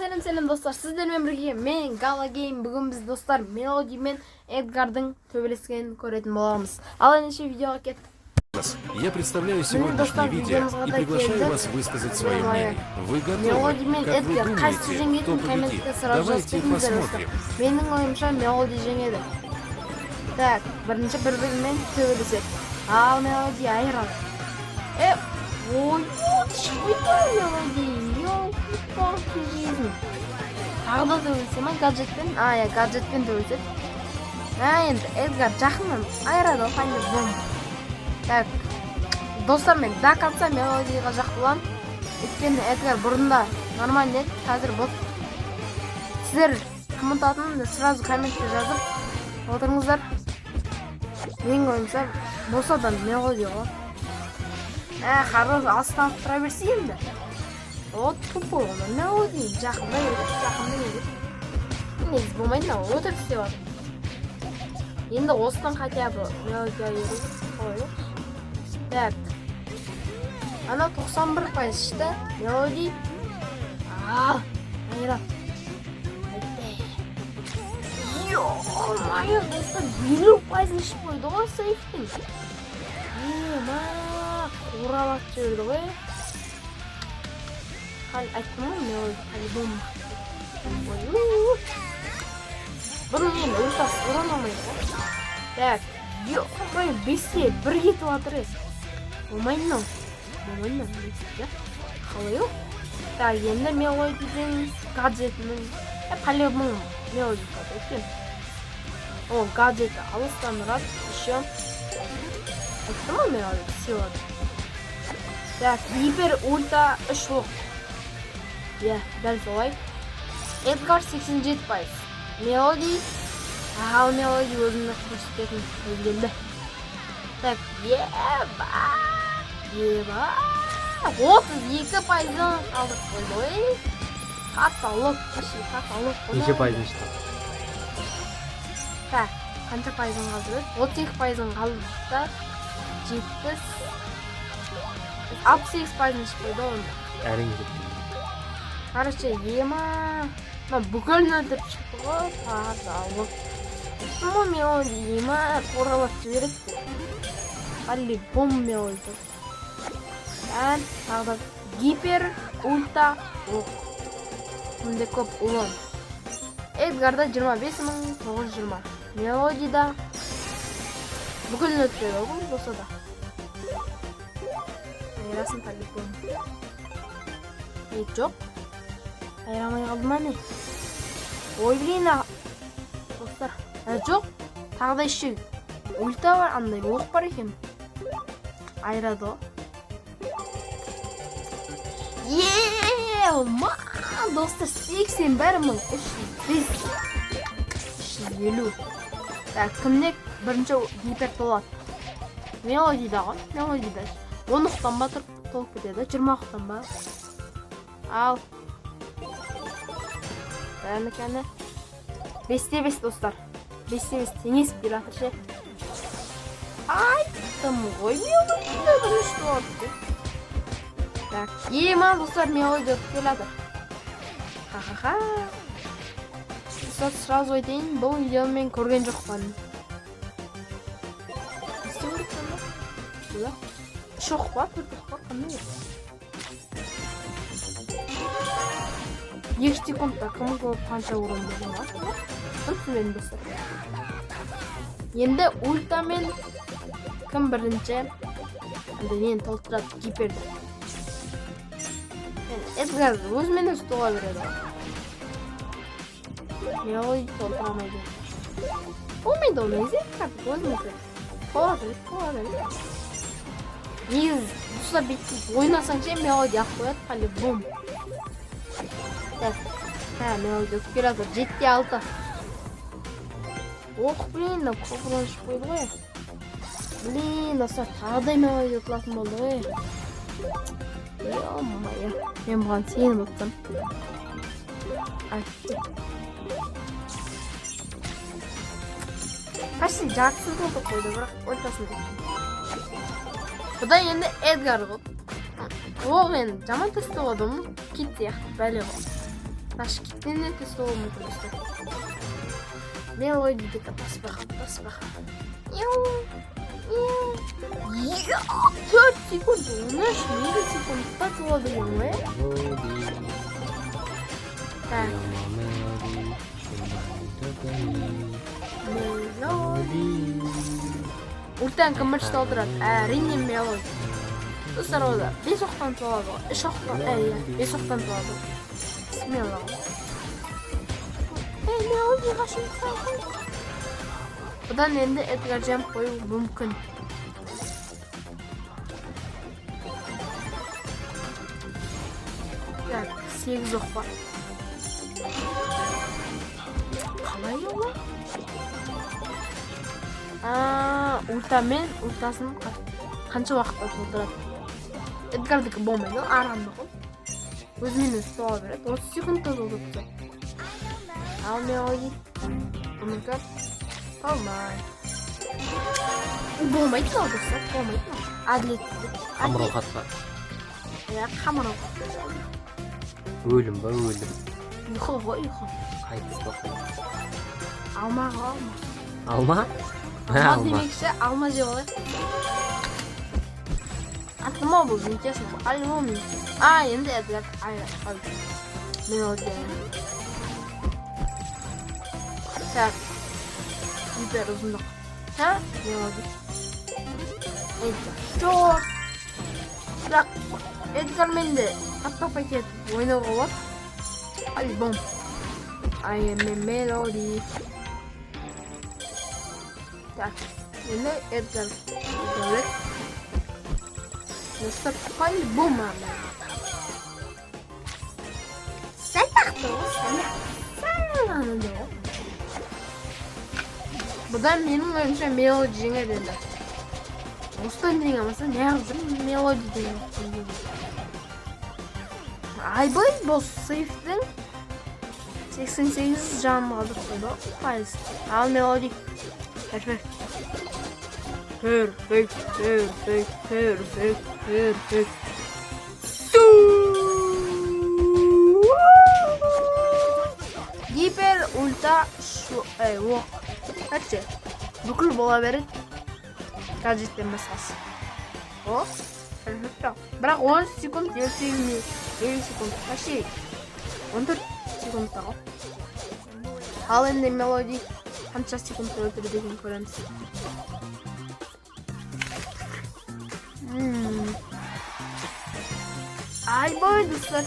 Selam dostlar, sizlerle birlikte men Gala Game. Bugün biz dostlar Melody мен Эдгардың төбелескенін көретін боламыз. Ал ендеше видеоға кет. Я представляю сегодняшнее видео и приглашаю вас высказать свое мнение. Вы Melody мен готовы? Как вы Эдгар қайсы думаете, жеңетін кто победит? комментке сразу жазып Давайте кетіңіздер достар. посмотрим. Менің ойымша Melody жеңеді. Так, бірінші бір-бірімен төбелеседі. Ал Melody айырады. Ой, шипай Melody. Ёлки-палки жизнь. Тағы да төбелесе ма гаджетпен? Я гаджетпен төбелеседі. Енді Эдгар жақыннан айырады ғой, қайында бом. Так, достар, мен до конца Мелодиға жақ боламын. Өйткені Эдгар бұрында нормально еді, қазір бот. Сіздер кім ұтатынын сразу комментте жазып отырыңыздар. Менің ойымша болса да Мелоди ғой. Хорош, алыстан тұра берсе енді. О, тупо оны Мелоди жақында еді. Негіз болмайды, өтірік істеп жатыр. Енді осыдан хотя бы Мелодиға еру қалай. Так. Ана 91% шықты. Мелоди. Айрат. Йо-майо, достар, 50% ішіп қойды ғой сейфтің. Қоралап жүрді ғой. Айттым ғой Мелоди, по-любому. Бұның енді өлтасы ұран алмайды ғой. Так, йо-майо, 5-те 1 кетіп атыр еді. Болмайын ау. Қалай ау? Так, енді Мелодидің гаджетінің по-любому Мелоди қалды екен. О, гаджеті алыстан ұрады. Еще айттым ғой Мелоди сыйлады. Так, гипер ульта 3 оқ. Дәл солай. Эдгар 87%. Мелоди. Ал Мелоди өзімді көрсететін өзгенді. Так, 32%-ын алдық қойды ғой. Қаталық. Неше пайызын шықты? Так, қанша пайызын қалды? 32%-ын қалды да 68%-ын шықпайды онда. Әрине кетті. Короче, бүкілін өлтіріп шықты ғой. Қаталық. Мұ Мелоди қоралап жібереді. По-любому Мелоди. Тағы гипер ульта оқ. Мұнда көп ұлан. Эдгарда 25.920. Мелодида бүкілін өтпеді ғой болса да. Айрасын по-любому. Жоқ. Айрамай қалды ма не? Ой, блин, достар. Жоқ. Тағы да еще ульта бар, андай оқ бар екен. Айрады ғой. Достар, 81.350. Так, кімде бірінші гипер толады? Мелодида ғой. Мелодида 10 оқтан ба толып кетеді, 20 оқтан ба. Ал. Кәні. 5-те 5 достар. 5-те 5 теңес пиратыр ше. Айттым ғой Мелодида бірінші толады. Так, достар, Мелоди өтіп келеді. Ха-ха-ха. Достар, сразу айтайын, бұл видеоны мен көрген жоқпын. Істе көріпсің ба? Бұла. 3 оқ ба, 4 оқ ба, қандай еді? 2 секундта кімі көп қанша урон берген ба? Түсінбедім достар. Енді ультамен кім бірінші? Нені толтырады гиперді. Эдгар өзімен өзі тоға береді. Мелоди толтырамайды. Болмайды оны езек қарды өзімен өтеді. Тоға береді. Негіз бұста бетті ойнасаң ше Мелоди ақ қояды, по-любому. Так, Мелоди өтіп келеді. 7-те 6. Оқ, блин, көп ұран шып қойды ғой. Блин, достар, тағыдай Мелоди ұтылатын болды ғой. Ё-майо, мен бұған сеніп ұттым. Айтты. Почти жартысын толтып қойды, бірақ ортасын толтып. Бұда енді Эдгар ғой. Ол енді жаман төсті қойдым. Кит сияқты, бәле ғой. Ташкентте тест болмайды достар. Мелодия дека баспақ. 4 секунд, 13 миллисекундта болады екен ғой. Так. Мелодия. Ультан кім бірінші толтырады? Әрине мелодия. Достар ода 5 оқтан туады ғой. 3 оқтан, 5 оқтан туады. Смело. Мелодияға шымсақ. Бұдан енді Эдгар Джем қою мүмкін. Так, 8 оқ бар. Қалай ола? Ультамен, ультасын қанша уақытта толтырады? Эдгардікі болмайды, арамды ғой. Өзімен өзі тоға береді, 30 секундта толтырды. Ал мелодия. Ұмыркар. Болмайды. Болмайды ма достар? Болмайды ма? Әділетті. Қамырау қатқа. Қамырау. Өлім ба, өлім. Ұйқы ғой, ұйқы. Қайтыс ба, қайтыс. Алма. Алма? Алма демекші, алма жеп алайық. Атыма бұл, нетесін. Алма мен. Енді Эдгар. Мелодия. Так. Hyper ұзындық. Мелодия. Эдгар. Жоқ. Бірақ Эдгар менде қатта пакет ойнауға болады. Альбом. Мелодия. Так. Енді Эдгар. Дәулет. Достар, альбом ағын. Сәл тақты ғой, сәл ғаны да ғой. Бұдан менің ойымша мелодия жеңеді енді. Осыдан деген амаса не ағызым мелодия деген. Айбай бұл сейфтің 88 жанын қалдық қойды. Пайыз. Ал мелодия. Perfect. Гипер ульта оқ. Әтсе, бүкіл бола береді. Гаджеттен басқасы. О, perfect. Бірақ 10 секунд, 7 секунд. Қашей. 14 секунд тағы. Ал енді мелодия қанша секундта өлтірді деген көреміз. Айбай достар,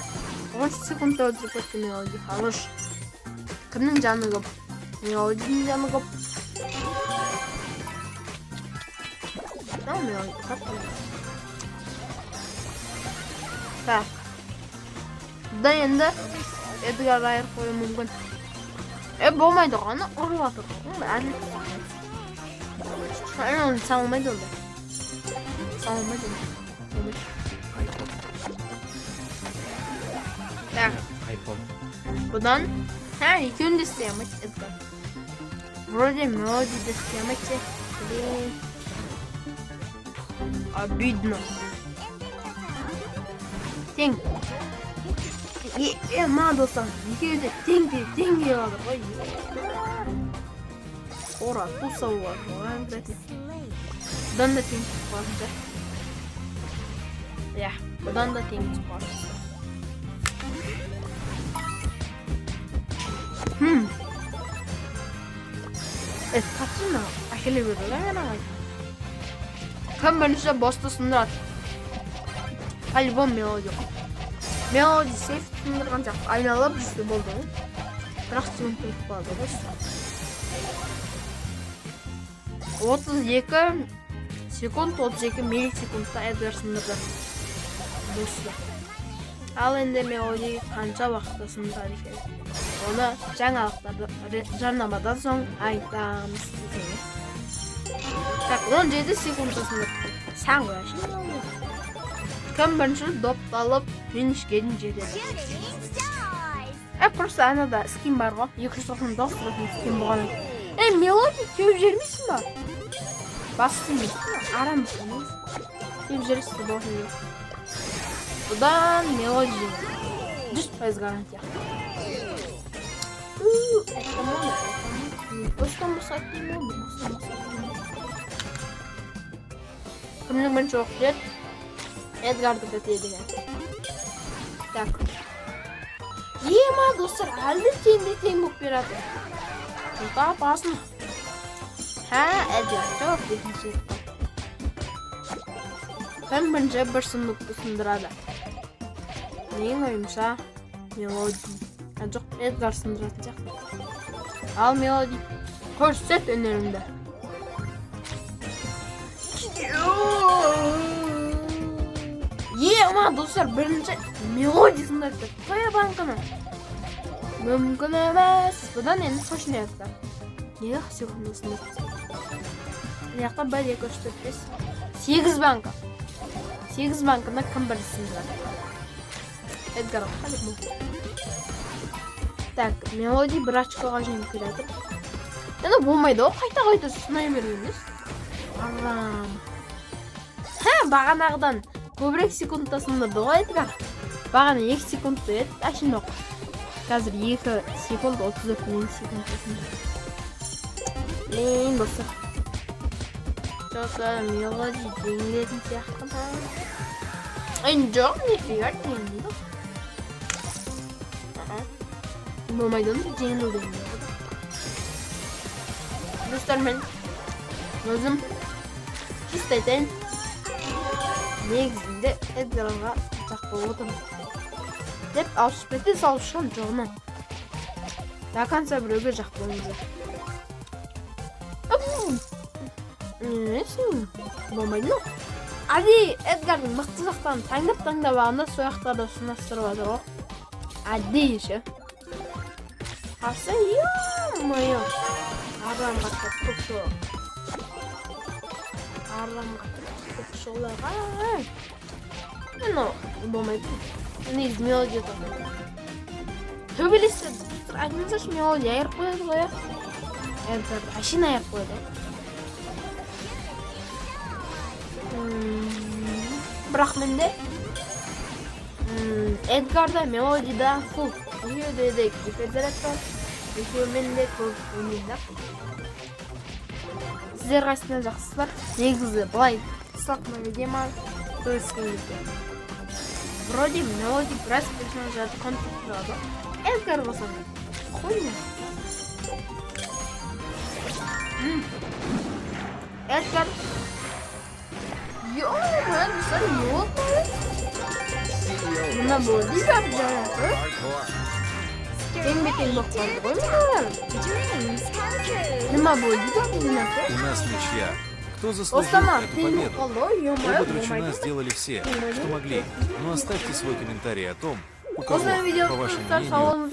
10 секундта өлтіріп кетті мелодия. Қалыш. Кімнің жаны көп? Мелодияның жаны көп. Мелодия қаттым. Так. Бұда енді Эдгар айыр қойы мүмкін. Болмайды ғаны ұрып атыр. Әділет. Оны салмайды онда. Салмайды онда. Так. Бұдан екеуін де істеймайды Эдгар. Вроде мелодия де істеймайды. Обидно. Тең. Ма достар, екеуі де тең келеді ғой. Ора, туса олар. Бұдан да тең тұқпасында. Бұдан да тең тұқпасында. Қатшына әкеле берді ғана ғайды. Кім бірінші босты сұндырады. Альбом мелодия. Мелодия сейф тұндырған жақ. Айналып жүзді болды. Бірақ секунд тұрып қалды ғой. 32 секунд, 32 миллисекундта Эдгар сұндырды. Босты. Ал енді мелодия қанша уақытта сұндырады екен. Оны жаңалықтарды жарнамадан соң айтамыз. Так, 17 секундта сұндырды. Сән қойашын. Кім бірінші допталып финишке дейін жетеді. Просто анада скин бар ғой. 299 скин болған. Мелодия теуіп жермейсің ба? Бассын дейсің. Арам болмайсың. Теуіп жерсіз болсын. Бұдан мелодия 100% гарантия. Bostan basayım oldu. Kimlik ben çok jet. Edgar'da da diyelim. Так. Ема достар, әлде тең болып береді. Бұлта басын. Эдгар, жоқ екінші. Кім бірінші бір сұмдық сындырады. Менің ойымша Мелоди. Жоқ, Эдгар сындыратын сияқты. Ал Мелоди, көрсет өнеріңді. Ема достар, бірінші Мелоди сындырды. Қоя банканы. Мүмкін емес. Бұдан енді қошын аяқтар. Неге секунды сындырды? Аяқта 1, 2, 3, 4, 5. 8 банка. 8 банкына кім бірі сындырады? Эдгар қалып мұн. Так, Мелоди бір очкоға жеңіп келеді. Енді болмайды о, қайта сынай бермейміз. Арам. Бағанағыдан көбірек секундта сындырды ғой Эдгар. Бағана 2 секундта еді, әшін оқ. Қазір 2 секунд 34 миллисекундта сындырды. Достар. Жоқса Мелоди жеңілетін сияқты ма? Жоқ, нефига жеңілді. Болмайды оны жеңілді. Достар, мен өзім чисто айтайын. Негізінде Эдгарға жақ болып отырмын. Деп ауыспетті салышқан жоғынан. До конца біреуге жақ болыңыздар. Болмайды ма? Әдей Эдгардың мықты жақтарын таңдап ағында сояқтарды сынастырып жатыр ғой. Әдей ше. Қарсы, ё-мойо. Арам қаттап көп шоу. Ну, болмайды. Негіз Мелоди тұрды. Төбелесті. Айтыңыздаршы Мелоди айырып қойды ғой. Эдгар әшін айырып қойды. Бірақ менде Эдгарда, Мелодида фул. Екеуде де гиперзаряд бар. Екеуімен де көп ойнайды. Сіздер қайсына жақсыздар. Негізі былай сылақма видеома көріскен екен. Вроде Мелоди біраз персонаждарды контакт тұрады. Эдгар болсам қойны. Эдгар. Ё-мо, бұсар не болды? Мұна болды бар жараты. Тең-бетең боқтарды ғой мұналар. Нема болды бар мұнаты? У нас ничья. Кто заслужил эту победу? Оба драчуна сделали все, что могли. Но оставьте свой комментарий о том, у кого, по вашему мнению,